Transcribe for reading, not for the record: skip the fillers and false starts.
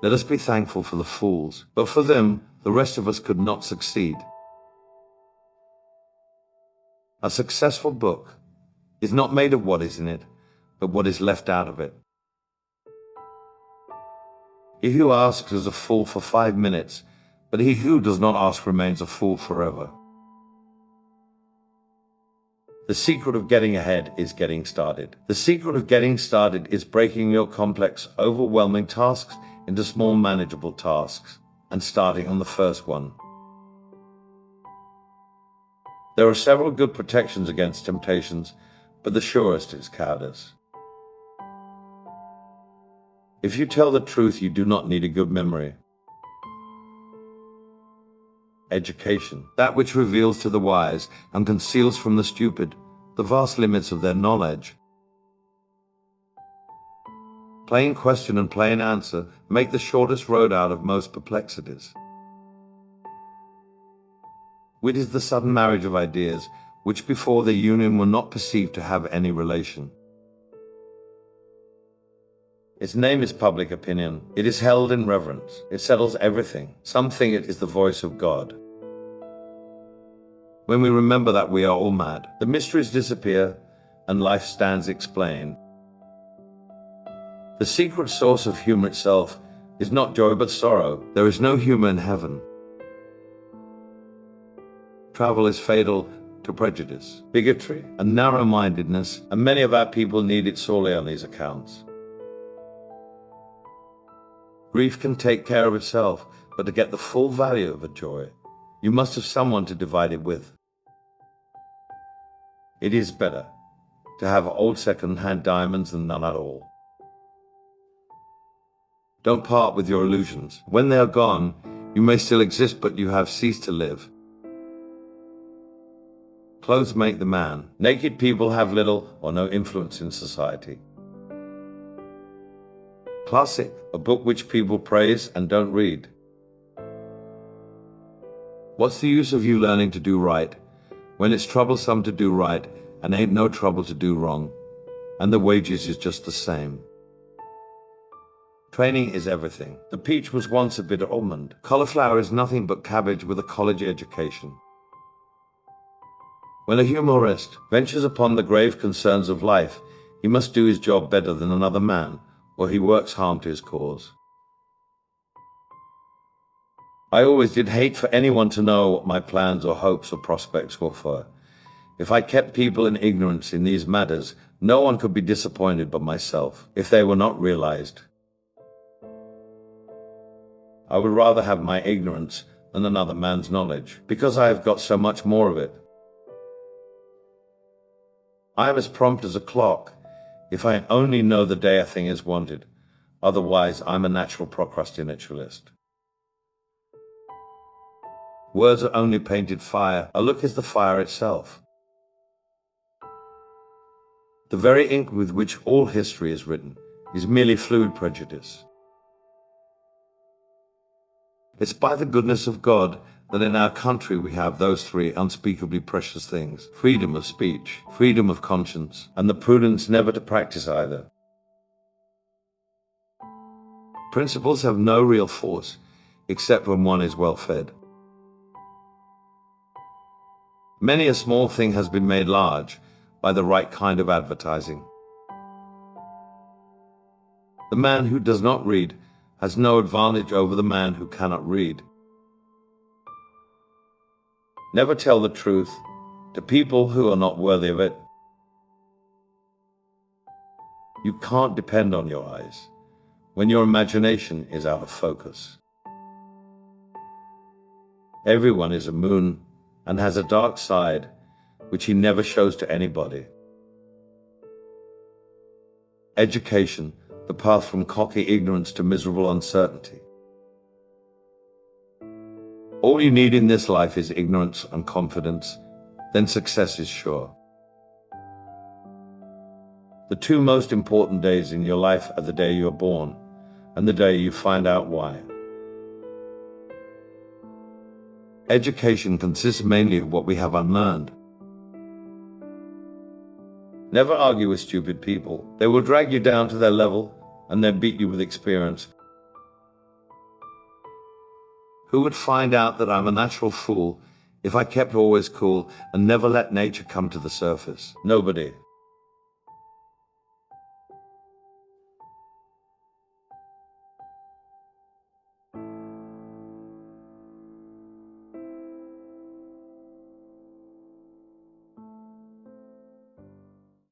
Let us be thankful for the fools, but for them, the rest of us could not succeed. A successful book is not made of what is in it, but what is left out of it. He who asks is a fool for 5 minutes, but he who does not ask remains a fool forever. The secret of getting ahead is getting started. The secret of getting started is breaking your complex, overwhelming tasks into small, manageable tasks and starting on the first one. There are several good protections against temptations, but the surest is cowardice. If you tell the truth, you do not need a good memory. Education, that which reveals to the wise and conceals from the stupid the vast limits of their knowledge. Plain question and plain answer make the shortest road out of most perplexities. Wit is the sudden marriage of ideas, which before their union were not perceived to have any relation. Its name is public opinion. It is held in reverence. It settles everything. Some think it is the voice of God. When we remember that we are all mad, the mysteries disappear and life stands explained. The secret source of humor itself is not joy but sorrow. There is no humor in heaven. Travel is fatal to prejudice, bigotry, and narrow-mindedness, and many of our people need it sorely on these accounts. Grief can take care of itself, but to get the full value of a joy, you must have someone to divide it with. It is better to have old second-hand diamonds than none at all. Don't part with your illusions. When they are gone, you may still exist, but you have ceased to live. Clothes make the man. Naked people have little or no influence in society. Classic, a book which people praise and don't read. What's the use of you learning to do right when it's troublesome to do right and ain't no trouble to do wrong, and the wages is just the same? Training is everything. The peach was once a bitter almond. Cauliflower is nothing but cabbage with a college education. When a humorist ventures upon the grave concerns of life, he must do his job better than another man, or he works harm to his cause. I always did hate for anyone to know what my plans or hopes or prospects were for. If I kept people in ignorance in these matters, no one could be disappointed but myself, if they were not realized. I would rather have my ignorance than another man's knowledge, because I have got so much more of it. I am as prompt as a clock, if I only know the day a thing is wanted. Otherwise, I'm a natural procrastinationalist. Words are only painted fire. A look is the fire itself. The very ink with which all history is written is merely fluid prejudice. It's by the goodness of God that in our country we have those three unspeakably precious things: freedom of speech, freedom of conscience, and the prudence never to practice either. Principles have no real force except when one is well fed. Many a small thing has been made large by the right kind of advertising. The man who does not read has no advantage over the man who cannot read. Never tell the truth to people who are not worthy of it. You can't depend on your eyes when your imagination is out of focus. Everyone is a moon and has a dark side which he never shows to anybody. Education, the path from cocky ignorance to miserable uncertainty. All you need in this life is ignorance and confidence, then success is sure. The two most important days in your life are the day you are born and the day you find out why. Education consists mainly of what we have unlearned. Never argue with stupid people. They will drag you down to their level and then beat you with experience. Who would find out that I'm a natural fool if I kept always cool and never let nature come to the surface? Nobody.